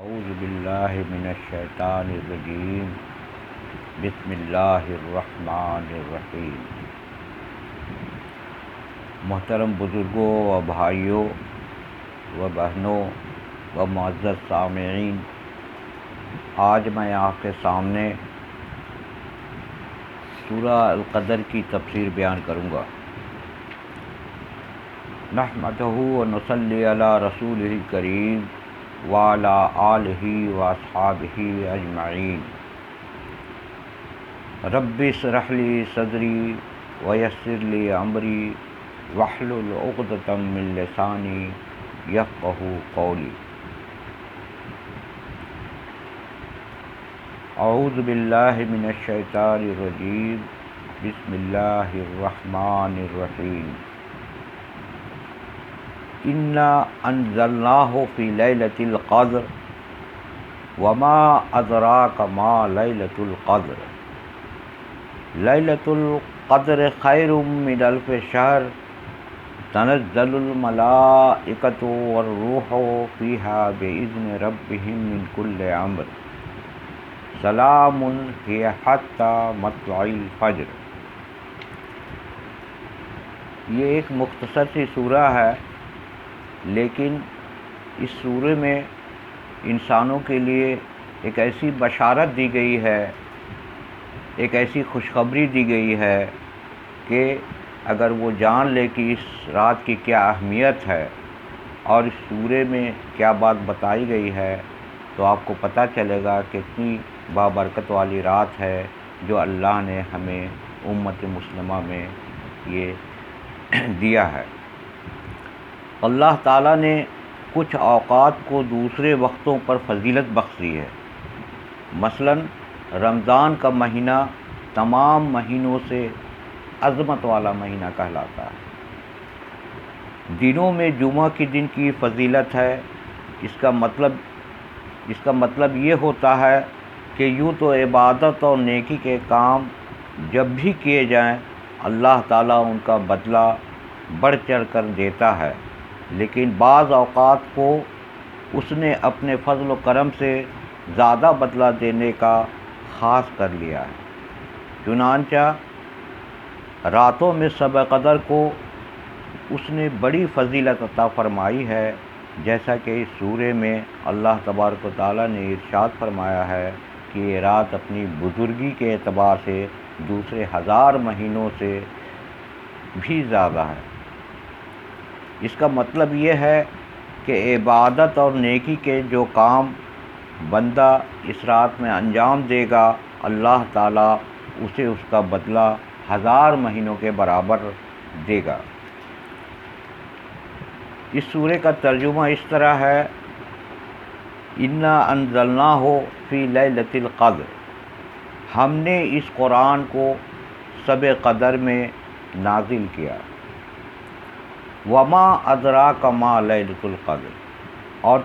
اعوذ باللہ من الشیطان الرجیم بسم اللہ الرحمن الرحیم۔ محترم بزرگوں و بھائیوں و بہنوں و معزز سامعین، آج میں آپ کے سامنے سورہ القدر کی تفسیر بیان کروں گا۔ نحمدہ و نصلی علی رسولہ الکریم وعلی آلہ واصحابہ اجمعین۔ رب اشرح لی صدری ویسر لی امری واحلل عقدۃ من لسانی یفقہوا قولی۔ اعوذ باللہ من الشیطان الرجیم، بسم اللہ الرحمن الرحیم۔ انا انزلناہ فی لیلۃ القدر وما ادراک ما لیلۃ القدر۔ لیلۃ القدر خیر من الف شہر، تنزل الملائکۃ والروح فیہا بإذن ربہم من کل امر، سلام ہی حتی مطلع الفجر۔ یہ ایک مختصر سی سورہ ہے، لیکن اس سورے میں انسانوں کے لیے ایک ایسی بشارت دی گئی ہے، ایک ایسی خوشخبری دی گئی ہے کہ اگر وہ جان لے کہ اس رات کی کیا اہمیت ہے اور اس سورے میں کیا بات بتائی گئی ہے، تو آپ کو پتہ چلے گا کہ کتنی بابرکت والی رات ہے جو اللہ نے ہمیں امت مسلمہ میں یہ دیا ہے۔ اللہ تعالیٰ نے کچھ اوقات کو دوسرے وقتوں پر فضیلت بخشی ہے۔ مثلاً رمضان کا مہینہ تمام مہینوں سے عظمت والا مہینہ کہلاتا ہے۔ دنوں میں جمعہ کے دن کی فضیلت ہے۔ اس کا مطلب یہ ہوتا ہے کہ یوں تو عبادت اور نیکی کے کام جب بھی کیے جائیں اللہ تعالیٰ ان کا بدلہ بڑھ چڑھ کر دیتا ہے، لیکن بعض اوقات کو اس نے اپنے فضل و کرم سے زیادہ بدلہ دینے کا خاص کر لیا ہے۔ چنانچہ راتوں میں شب قدر کو اس نے بڑی فضیلت عطا فرمائی ہے، جیسا کہ اس سورے میں اللہ تبارک و تعالیٰ نے ارشاد فرمایا ہے کہ یہ رات اپنی بزرگی کے اعتبار سے دوسرے 1000 مہینوں سے بھی زیادہ ہے۔ اس کا مطلب یہ ہے کہ عبادت اور نیکی کے جو کام بندہ اس رات میں انجام دے گا، اللہ تعالیٰ اسے اس کا بدلہ 1000 مہینوں کے برابر دے گا۔ اس سورے کا ترجمہ اس طرح ہے: انا انزلناہ فی لیلۃ القدر، ہم نے اس قرآن کو شب قدر میں نازل کیا۔ وما ادراک ما لیلۃ القدر، اور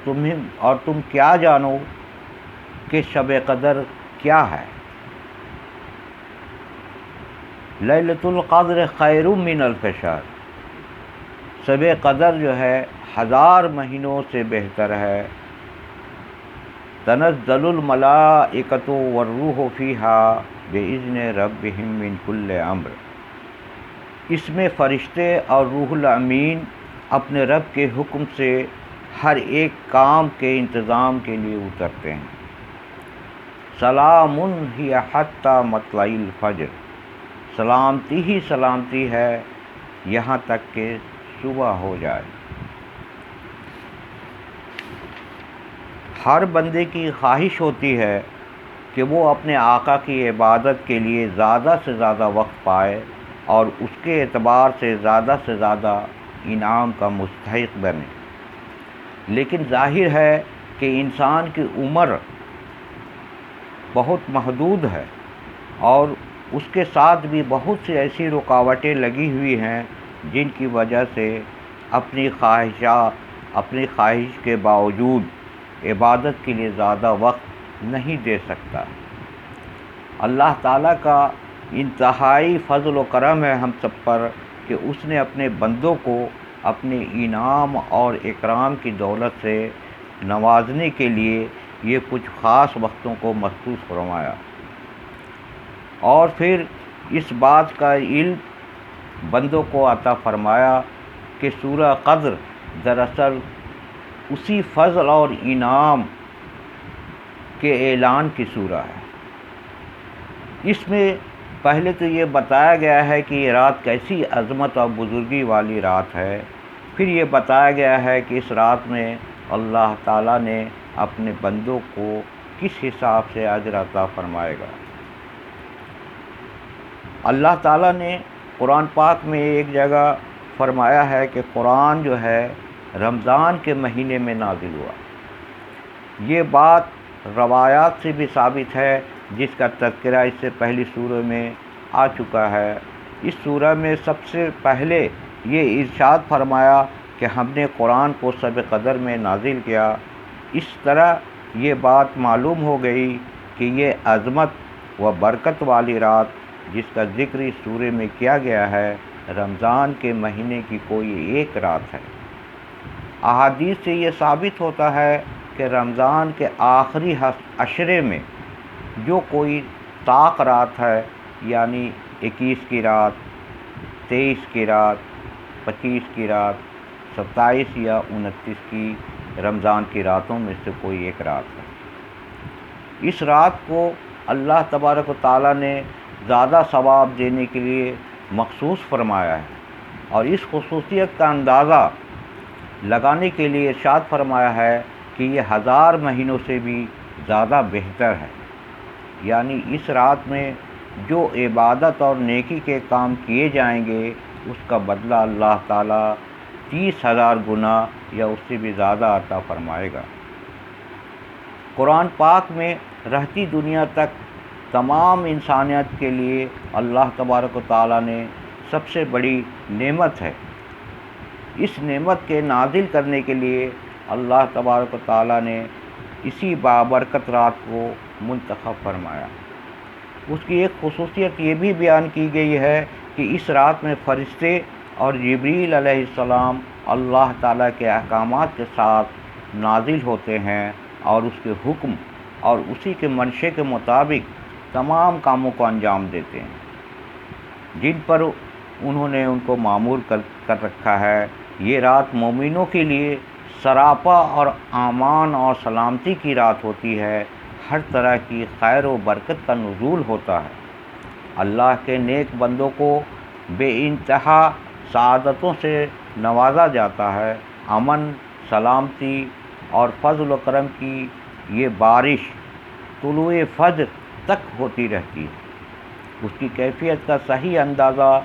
تم کیا جانو کہ شب قدر کیا ہے۔ لیلۃ القدر خیر من الف شہر، شب قدر جو ہے 1000 مہینوں سے بہتر ہے۔ تنزل الملائکۃ والروح فیہا بإذن ربہم من کل امر، اس میں فرشتے اور روح الامین اپنے رب کے حکم سے ہر ایک کام کے انتظام کے لیے اترتے ہیں۔ سلام ہی حتی مطلع الفجر، سلامتی ہی سلامتی ہے یہاں تک کہ صبح ہو جائے۔ ہر بندے کی خواہش ہوتی ہے کہ وہ اپنے آقا کی عبادت کے لیے زیادہ سے زیادہ وقت پائے اور اس کے اعتبار سے زیادہ انعام کا مستحق بنے، لیکن ظاہر ہے کہ انسان کی عمر بہت محدود ہے اور اس کے ساتھ بھی بہت سی ایسی رکاوٹیں لگی ہوئی ہیں جن کی وجہ سے اپنی خواہش کے باوجود عبادت کے لیے زیادہ وقت نہیں دے سکتا۔ اللہ تعالیٰ کا انتہائی فضل و کرم ہے ہم سب پر کہ اس نے اپنے بندوں کو اپنے انعام اور اکرام کی دولت سے نوازنے کے لیے یہ کچھ خاص وقتوں کو مخصوص فرمایا، اور پھر اس بات کا علم بندوں کو عطا فرمایا کہ سورہ قدر دراصل اسی فضل اور انعام کے اعلان کی سورہ ہے۔ اس میں پہلے تو یہ بتایا گیا ہے کہ یہ رات کیسی عظمت اور بزرگی والی رات ہے، پھر یہ بتایا گیا ہے کہ اس رات میں اللہ تعالیٰ نے اپنے بندوں کو کس حساب سے اجر عطا فرمائے گا۔ اللہ تعالیٰ نے قرآن پاک میں ایک جگہ فرمایا ہے کہ قرآن جو ہے رمضان کے مہینے میں نازل ہوا۔ یہ بات روایات سے بھی ثابت ہے، جس کا تذکرہ اس سے پہلی سورہ میں آ چکا ہے۔ اس سورہ میں سب سے پہلے یہ ارشاد فرمایا کہ ہم نے قرآن کو شب قدر میں نازل کیا۔ اس طرح یہ بات معلوم ہو گئی کہ یہ عظمت و برکت والی رات جس کا ذکر اس سورہ میں کیا گیا ہے، رمضان کے مہینے کی کوئی ایک رات ہے۔ احادیث سے یہ ثابت ہوتا ہے کہ رمضان کے آخری عشرے میں جو کوئی طاق رات ہے، یعنی 21 کی رات، 23 کی رات، 25 کی رات، 27 یا 29 کی رمضان کی راتوں میں سے کوئی ایک رات ہے۔ اس رات کو اللہ تبارک و تعالیٰ نے زیادہ ثواب دینے کے لیے مخصوص فرمایا ہے، اور اس خصوصیت کا اندازہ لگانے کے لیے ارشاد فرمایا ہے کہ یہ 1000 مہینوں سے بھی زیادہ بہتر ہے۔ یعنی اس رات میں جو عبادت اور نیکی کے کام کیے جائیں گے، اس کا بدلہ اللہ تعالیٰ 30,000 گنا یا اس سے بھی زیادہ عطا فرمائے گا۔ قرآن پاک میں رہتی دنیا تک تمام انسانیت کے لیے اللہ تبارک و تعالیٰ نے سب سے بڑی نعمت ہے۔ اس نعمت کے نازل کرنے کے لیے اللہ تبارک و تعالیٰ نے اسی بابرکت رات کو منتخب فرمایا۔ اس کی ایک خصوصیت یہ بھی بیان کی گئی ہے کہ اس رات میں فرشتے اور جبریل علیہ السلام اللہ تعالیٰ کے احکامات کے ساتھ نازل ہوتے ہیں، اور اس کے حکم اور اسی کے منشے کے مطابق تمام کاموں کو انجام دیتے ہیں جن پر انہوں نے ان کو مامور کر رکھا ہے۔ یہ رات مومنوں کے لیے سراپا اور امان اور سلامتی کی رات ہوتی ہے۔ ہر طرح کی خیر و برکت کا نزول ہوتا ہے۔ اللہ کے نیک بندوں کو بے انتہا سعادتوں سے نوازا جاتا ہے۔ امن، سلامتی اور فضل و کرم کی یہ بارش طلوع فجر تک ہوتی رہتی ہے۔ اس کی کیفیت کا صحیح اندازہ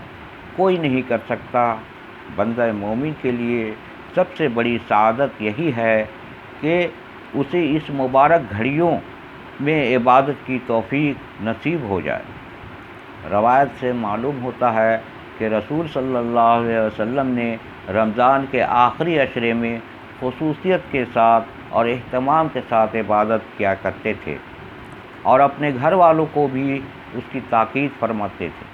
کوئی نہیں کر سکتا۔ بندہ مومن کے لیے سب سے بڑی سعادت یہی ہے کہ اسے اس مبارک گھڑیوں میں عبادت کی توفیق نصیب ہو جائے۔ روایت سے معلوم ہوتا ہے کہ رسول صلی اللہ علیہ وسلم نے رمضان کے آخری عشرے میں خصوصیت کے ساتھ اور اہتمام کے ساتھ عبادت کیا کرتے تھے، اور اپنے گھر والوں کو بھی اس کی تاکید فرماتے تھے۔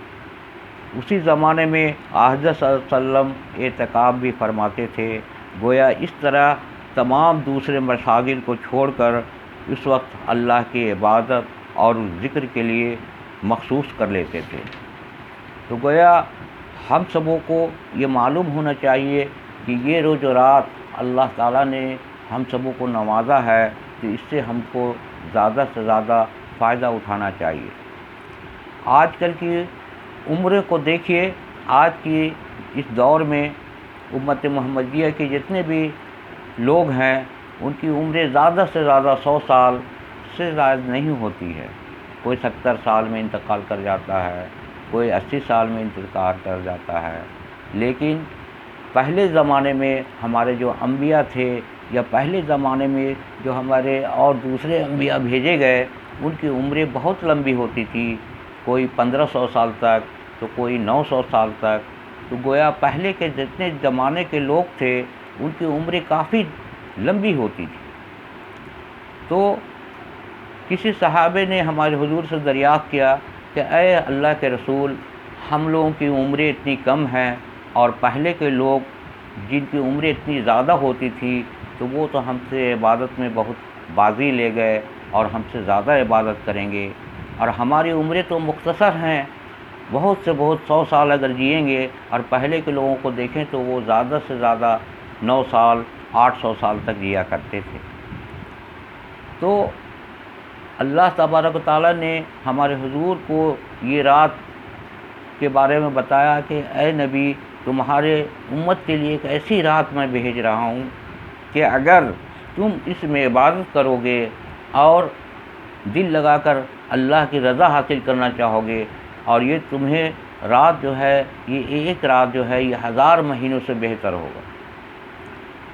اسی زمانے میں حضرت صلی اللہ علیہ وسلم اعتکاف بھی فرماتے تھے۔ گویا اس طرح تمام دوسرے مشاغل کو چھوڑ کر اس وقت اللہ کی عبادت اور ذکر کے لیے مخصوص کر لیتے تھے۔ تو گویا ہم سبوں کو یہ معلوم ہونا چاہیے کہ یہ روز و رات اللہ تعالیٰ نے ہم سبوں کو نوازا ہے، تو اس سے ہم کو زیادہ سے زیادہ فائدہ اٹھانا چاہیے۔ آج کل کی عمر کو دیکھیے، آج کی اس دور میں امت محمدیہ کے جتنے بھی لوگ ہیں، ان کی عمریں زیادہ سے زیادہ 100 سال سے زائد نہیں ہوتی ہے۔ کوئی 70 سال میں انتقال کر جاتا ہے، کوئی 80 سال میں انتقال کر جاتا ہے۔ لیکن پہلے زمانے میں ہمارے جو انبیاء تھے، یا پہلے زمانے میں جو ہمارے اور دوسرے انبیاء بھیجے گئے، ان کی عمریں بہت لمبی ہوتی تھی، کوئی 1500 سال تک، تو کوئی 900 سال تک۔ تو گویا پہلے کے جتنے زمانے کے لوگ تھے، ان کی عمریں کافی لمبی ہوتی تھی۔ تو کسی صحابے نے ہمارے حضور سے دریافت کیا کہ اے اللہ کے رسول، ہم لوگوں کی عمریں اتنی کم ہیں، اور پہلے کے لوگ جن کی عمریں اتنی زیادہ ہوتی تھی، تو وہ تو ہم سے عبادت میں بہت بازی لے گئے اور ہم سے زیادہ عبادت کریں گے، اور ہماری عمریں تو مختصر ہیں، بہت سے بہت 100 سال اگر جئیں گے، اور پہلے کے لوگوں کو دیکھیں تو وہ زیادہ سے زیادہ 9 سال 800 سال تک جیا کرتے تھے۔ تو اللہ تبارک و تعالیٰ نے ہمارے حضور کو یہ رات کے بارے میں بتایا کہ اے نبی، تمہارے امت کے لیے ایک ایسی رات میں بھیج رہا ہوں کہ اگر تم اس میں عبادت کرو گے اور دل لگا کر اللہ کی رضا حاصل کرنا چاہو گے، اور یہ تمہیں رات جو ہے، یہ ایک رات جو ہے، یہ 1000 مہینوں سے بہتر ہوگا۔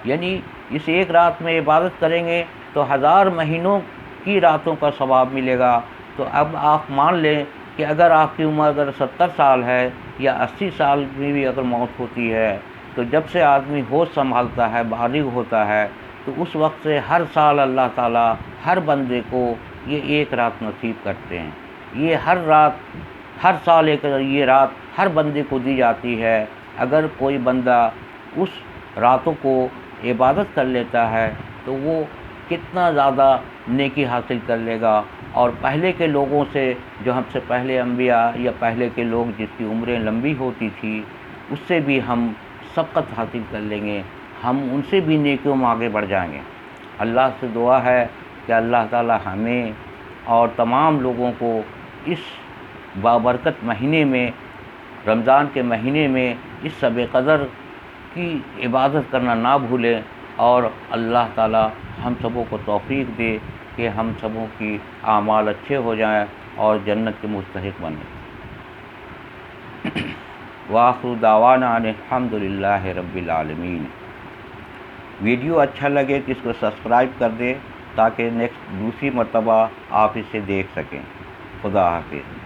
یعنی اس ایک رات میں عبادت کریں گے تو 1000 مہینوں کی راتوں کا ثواب ملے گا۔ تو اب آپ مان لیں کہ اگر آپ کی عمر اگر 70 سال ہے یا 80 سال میں بھی اگر موت ہوتی ہے، تو جب سے آدمی ہوش سنبھالتا ہے، بالغ ہوتا ہے، تو اس وقت سے ہر سال اللہ تعالیٰ ہر بندے کو یہ ایک رات نصیب کرتے ہیں۔ یہ ہر رات، ہر سال ایک یہ رات ہر بندے کو دی جاتی ہے۔ اگر کوئی بندہ اس راتوں کو عبادت کر لیتا ہے تو وہ کتنا زیادہ نیکی حاصل کر لے گا، اور پہلے کے لوگوں سے، جو ہم سے پہلے انبیاء یا پہلے کے لوگ جس کی عمریں لمبی ہوتی تھی، اس سے بھی ہم سبقت حاصل کر لیں گے، ہم ان سے بھی نیکیوں میں آگے بڑھ جائیں گے۔ اللہ سے دعا ہے کہ اللہ تعالی ہمیں اور تمام لوگوں کو اس بابرکت مہینے میں، رمضان کے مہینے میں، اس شب قدر کی عبادت کرنا نہ بھولیں، اور اللہ تعالی ہم سبوں کو توفیق دے کہ ہم سبوں کی اعمال اچھے ہو جائیں اور جنت کے مستحق بنیں۔ وآخر دعوانا ان الحمد للہ رب العالمین۔ ویڈیو اچھا لگے تو اس کو سبسکرائب کر دیں تاکہ دوسری مرتبہ آپ اسے دیکھ سکیں۔ خدا حافظ۔